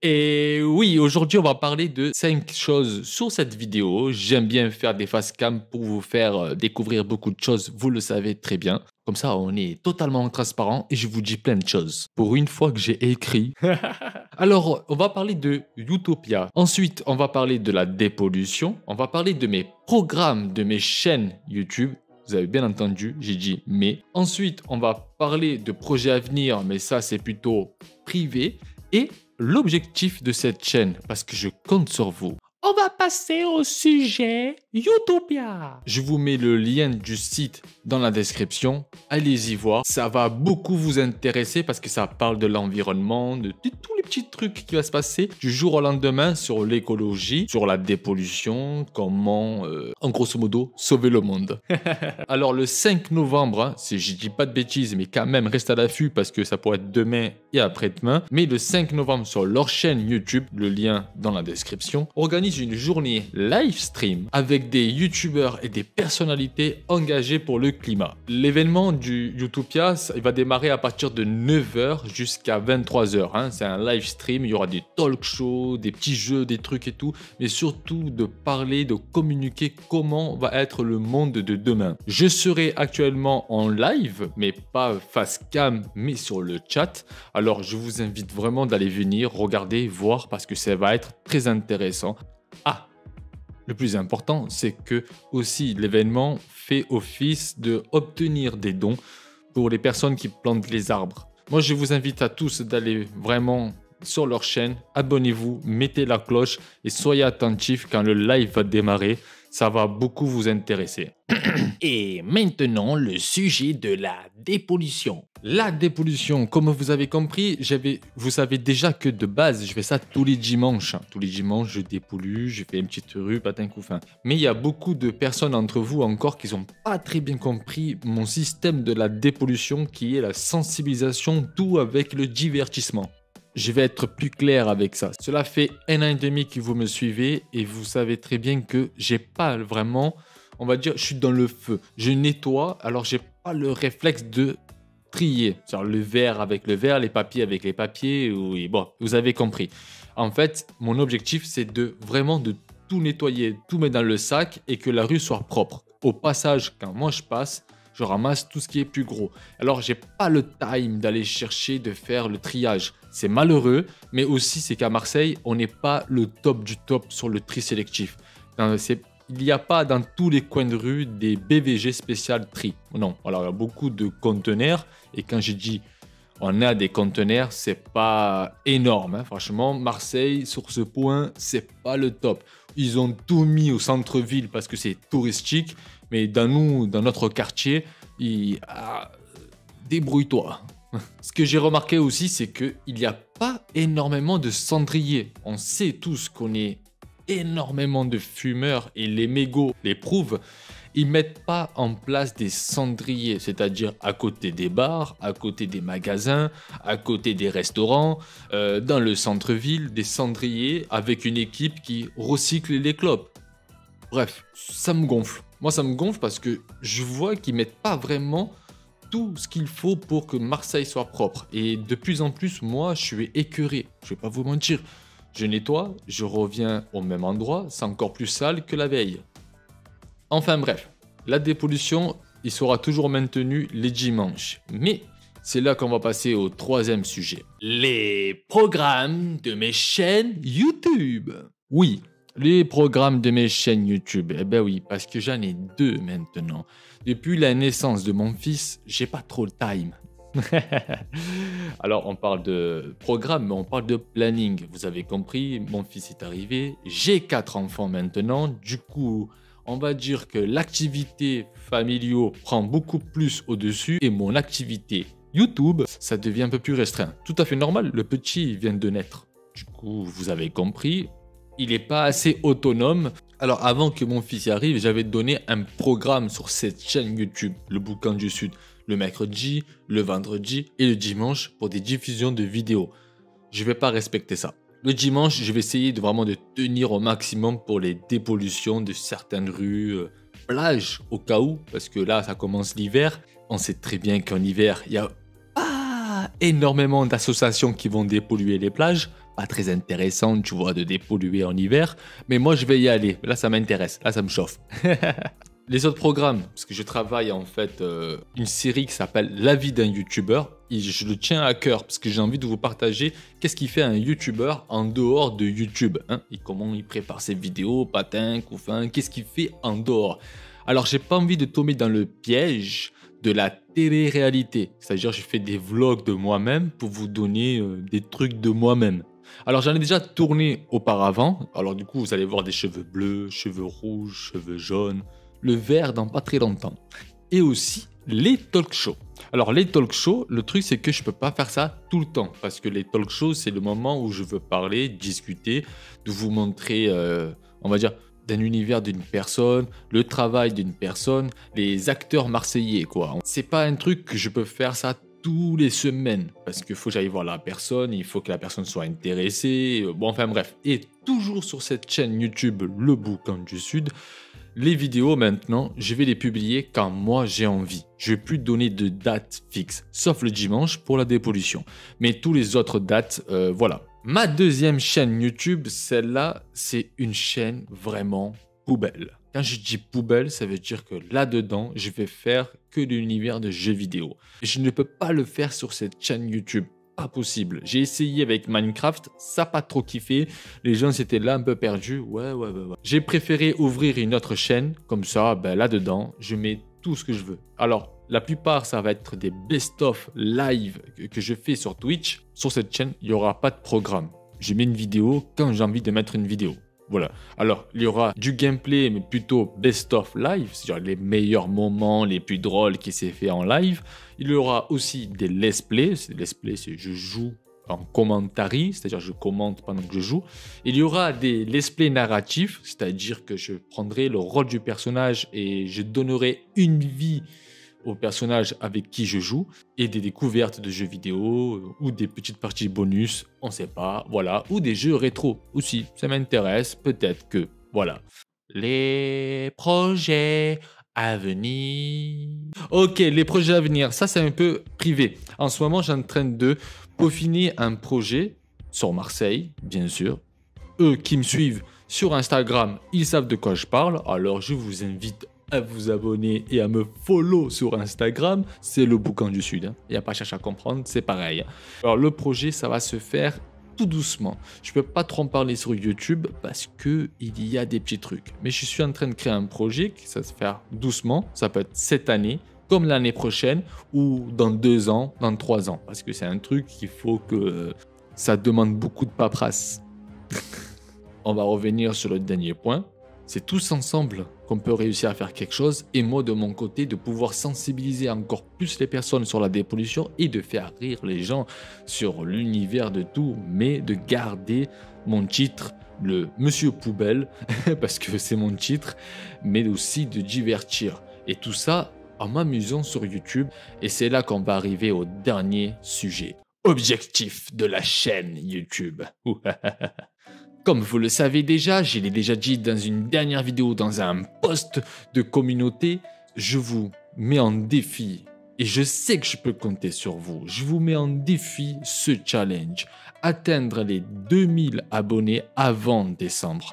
Et oui, aujourd'hui, on va parler de 5 choses sur cette vidéo. J'aime bien faire des facecam pour vous faire découvrir beaucoup de choses, vous le savez très bien. Comme ça, on est totalement transparent et je vous dis plein de choses. Pour une fois que j'ai écrit. Alors, on va parler de Utopia. Ensuite, on va parler de la dépollution. On va parler de mes programmes, de mes chaînes YouTube. Vous avez bien entendu, j'ai dit mais. Ensuite, on va parler de projets à venir, mais ça, c'est plutôt privé. Et l'objectif de cette chaîne, parce que je compte sur vous. On va passer au sujet Utopia. Je vous mets le lien du site dans la description. Allez-y voir. Ça va beaucoup vous intéresser parce que ça parle de l'environnement, de tous les petits trucs qui vont se passer du jour au lendemain sur l'écologie, sur la dépollution, comment, en grosso modo, sauver le monde. Alors le 5 novembre, hein, si je dis pas de bêtises, mais quand même reste à l'affût parce que ça pourrait être demain et après-demain. Mais le 5 novembre sur leur chaîne YouTube, le lien dans la description, organise une journée live stream avec des youtubeurs et des personnalités engagées pour le climat. L'événement du Utopia, il va démarrer à partir de 9h jusqu'à 23h. Hein. C'est un live stream, il y aura des talk shows, des petits jeux, des trucs et tout, mais surtout de parler, de communiquer comment va être le monde de demain. Je serai actuellement en live, mais pas face cam, mais sur le chat. Alors je vous invite vraiment d'aller venir, regarder, voir, parce que ça va être très intéressant. Ah, le plus important, c'est que aussi l'événement fait office de obtenir des dons pour les personnes qui plantent les arbres. Moi, je vous invite à tous d'aller vraiment sur leur chaîne, abonnez-vous, mettez la cloche et soyez attentifs quand le live va démarrer. Ça va beaucoup vous intéresser. Et maintenant, le sujet de la dépollution. La dépollution, comme vous avez compris, vous savez déjà que de base, je fais ça tous les dimanches. Tous les dimanches, je dépollue, je fais une petite rue, patin couffin. Mais il y a beaucoup de personnes entre vous encore qui n'ont pas très bien compris mon système de la dépollution qui est la sensibilisation, tout avec le divertissement. Je vais être plus clair avec ça. Cela fait 1 an et demi que vous me suivez et vous savez très bien que j'ai pas vraiment, on va dire, je suis dans le feu. Je nettoie, alors j'ai pas le réflexe de trier. C'est-à-dire le verre avec le verre, les papiers avec les papiers. Oui, bon, vous avez compris. En fait, mon objectif, c'est de vraiment de tout nettoyer, tout mettre dans le sac et que la rue soit propre. Au passage, quand moi je passe, je ramasse tout ce qui est plus gros. Alors, j'ai pas le time d'aller chercher, de faire le triage. C'est malheureux, mais aussi c'est qu'à Marseille, on n'est pas le top du top sur le tri sélectif. Il n'y a pas dans tous les coins de rue des BVG spécial tri. Non, alors il y a beaucoup de conteneurs. Et quand je dis on a des conteneurs, c'est pas énorme. Hein. Franchement, Marseille, sur ce point, c'est pas le top. Ils ont tout mis au centre-ville parce que c'est touristique. Mais dans notre quartier, débrouille-toi. Ce que j'ai remarqué aussi, c'est qu'il n'y a pas énormément de cendriers. On sait tous qu'on est énormément de fumeurs et les mégots les prouvent. Ils ne mettent pas en place des cendriers, c'est-à-dire à côté des bars, à côté des magasins, à côté des restaurants, dans le centre-ville, des cendriers avec une équipe qui recycle les clopes. Bref, ça me gonfle. Moi, ça me gonfle parce que je vois qu'ils ne mettent pas vraiment tout ce qu'il faut pour que Marseille soit propre. Et de plus en plus, moi, je suis écœuré. Je ne vais pas vous mentir. Je nettoie, je reviens au même endroit, c'est encore plus sale que la veille. Enfin bref, la dépollution, il sera toujours maintenu les dimanches. Mais c'est là qu'on va passer au 3e sujet. Les programmes de mes chaînes YouTube. Oui. Les programmes de mes chaînes YouTube, eh ben oui, parce que j'en ai 2 maintenant. Depuis la naissance de mon fils, j'ai pas trop le time. Alors, on parle de programme, mais on parle de planning. Vous avez compris, mon fils est arrivé. J'ai 4 enfants maintenant. Du coup, on va dire que l'activité familiale prend beaucoup plus au-dessus et mon activité YouTube, ça devient un peu plus restreint. Tout à fait normal, le petit vient de naître. Du coup, vous avez compris. Il n'est pas assez autonome. Alors avant que mon fils y arrive, j'avais donné un programme sur cette chaîne YouTube, le Boucan du Sud, le mercredi, le vendredi et le dimanche pour des diffusions de vidéos. Je ne vais pas respecter ça. Le dimanche, je vais essayer de vraiment de tenir au maximum pour les dépollutions de certaines rues, plages au cas où, parce que là, ça commence l'hiver. On sait très bien qu'en hiver, il y a énormément d'associations qui vont dépolluer les plages. pas très intéressant, tu vois, de dépolluer en hiver. Mais moi, je vais y aller. Là, ça m'intéresse. Là, ça me chauffe. Les autres programmes, parce que je travaille en fait une série qui s'appelle La vie d'un youtubeur. Et je le tiens à cœur parce que j'ai envie de vous partager qu'est-ce qui fait un youtubeur en dehors de YouTube. Hein, et comment il prépare ses vidéos, patin, couffin, qu'est-ce qu'il fait en dehors. Alors, j'ai pas envie de tomber dans le piège de la télé-réalité. C'est-à-dire, je fais des vlogs de moi-même pour vous donner des trucs de moi-même. Alors, j'en ai déjà tourné auparavant. Alors, du coup, vous allez voir des cheveux bleus, cheveux rouges, cheveux jaunes, le vert dans pas très longtemps. Et aussi, les talk shows. Alors, les talk shows, le truc, c'est que je peux pas faire ça tout le temps. Parce que les talk shows, c'est le moment où je veux parler, discuter, de vous montrer, on va dire, d'un univers d'une personne, le travail d'une personne, les acteurs marseillais, quoi. C'est pas un truc que je peux faire ça tous les semaines, parce qu'il faut que j'aille voir la personne, il faut que la personne soit intéressée, bon, enfin bref. Et toujours sur cette chaîne YouTube, Le Boucan du Sud, les vidéos maintenant, je vais les publier quand moi j'ai envie. Je ne vais plus donner de date fixe, sauf le dimanche pour la dépollution. Mais tous les autres dates, voilà. Ma deuxième chaîne YouTube, celle-là, c'est une chaîne vraiment poubelle. Quand je dis poubelle, ça veut dire que là-dedans, je vais faire que de l'univers de jeux vidéo. Et je ne peux pas le faire sur cette chaîne YouTube. Pas possible. J'ai essayé avec Minecraft, ça n'a pas trop kiffé. Les gens s'étaient là un peu perdus. Ouais. J'ai préféré ouvrir une autre chaîne. Comme ça, ben, là-dedans, je mets tout ce que je veux. Alors, la plupart, ça va être des best-of live que je fais sur Twitch. Sur cette chaîne, il n'y aura pas de programme. Je mets une vidéo quand j'ai envie de mettre une vidéo. Voilà. Alors, il y aura du gameplay, mais plutôt best-of live, c'est-à-dire les meilleurs moments, les plus drôles qui s'est fait en live. Il y aura aussi des let's play. Let's play, c'est je joue en commentary, c'est-à-dire je commente pendant que je joue. Il y aura des let's play narratifs, c'est-à-dire que je prendrai le rôle du personnage et je donnerai une vie au personnage avec qui je joue, et des découvertes de jeux vidéo ou des petites parties bonus, on sait pas, voilà, ou des jeux rétro aussi, ça m'intéresse, peut-être que, voilà. Les projets à venir. Ok, les projets à venir, ça c'est un peu privé. En ce moment, je suis en train de peaufiner un projet sur Marseille, bien sûr. Eux qui me suivent sur Instagram, ils savent de quoi je parle, alors je vous invite à vous abonner et à me follow sur Instagram, c'est Le Boucan du Sud. Il n'y a pas à chercher à comprendre, c'est pareil. Alors le projet, ça va se faire tout doucement. Je ne peux pas trop en parler sur YouTube parce qu'il y a des petits trucs. Mais je suis en train de créer un projet qui va se faire doucement. Ça peut être cette année, comme l'année prochaine, ou dans 2 ans, dans 3 ans. Parce que c'est un truc qu'il faut que ça demande beaucoup de paperasse. On va revenir sur le dernier point. C'est tous ensemble qu'on peut réussir à faire quelque chose, et moi de mon côté de pouvoir sensibiliser encore plus les personnes sur la dépollution et de faire rire les gens sur l'univers de tout, mais de garder mon titre, le Monsieur Poubelle, parce que c'est mon titre, mais aussi de divertir. Et tout ça en m'amusant sur YouTube, et c'est là qu'on va arriver au dernier sujet. Objectif de la chaîne YouTube. Comme vous le savez déjà, je l'ai déjà dit dans une dernière vidéo, dans un post de communauté, je vous mets en défi, et je sais que je peux compter sur vous, je vous mets en défi ce challenge, atteindre les 2000 abonnés avant décembre.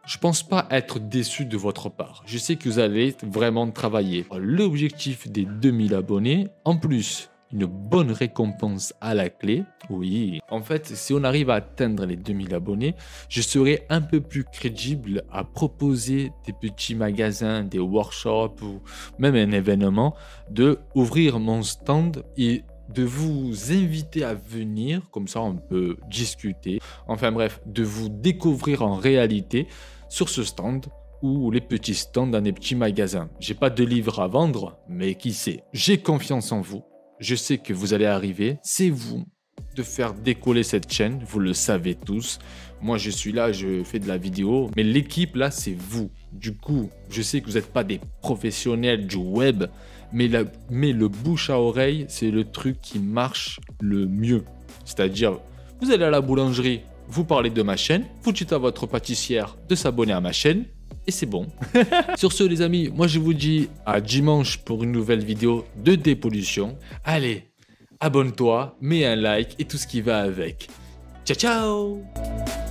Je pense pas être déçu de votre part, je sais que vous allez vraiment travailler. L'objectif des 2000 abonnés, en plus, une bonne récompense à la clé. Oui, en fait, si on arrive à atteindre les 2000 abonnés, je serai un peu plus crédible à proposer des petits magasins, des workshops ou même un événement, de ouvrir mon stand et de vous inviter à venir, comme ça on peut discuter. Enfin bref, de vous découvrir en réalité sur ce stand ou les petits stands dans des petits magasins. J'ai pas de livres à vendre, mais qui sait. J'ai confiance en vous. Je sais que vous allez arriver, c'est vous de faire décoller cette chaîne, vous le savez tous. Moi, je suis là, je fais de la vidéo, mais l'équipe là, c'est vous. Du coup, je sais que vous n'êtes pas des professionnels du web, mais le bouche à oreille, c'est le truc qui marche le mieux. C'est-à-dire, vous allez à la boulangerie, vous parlez de ma chaîne, vous dites à votre pâtissière de s'abonner à ma chaîne, et c'est bon. Sur ce les amis, moi je vous dis à dimanche pour une nouvelle vidéo de dépollution. Allez, abonne-toi, mets un like et tout ce qui va avec. Ciao, ciao!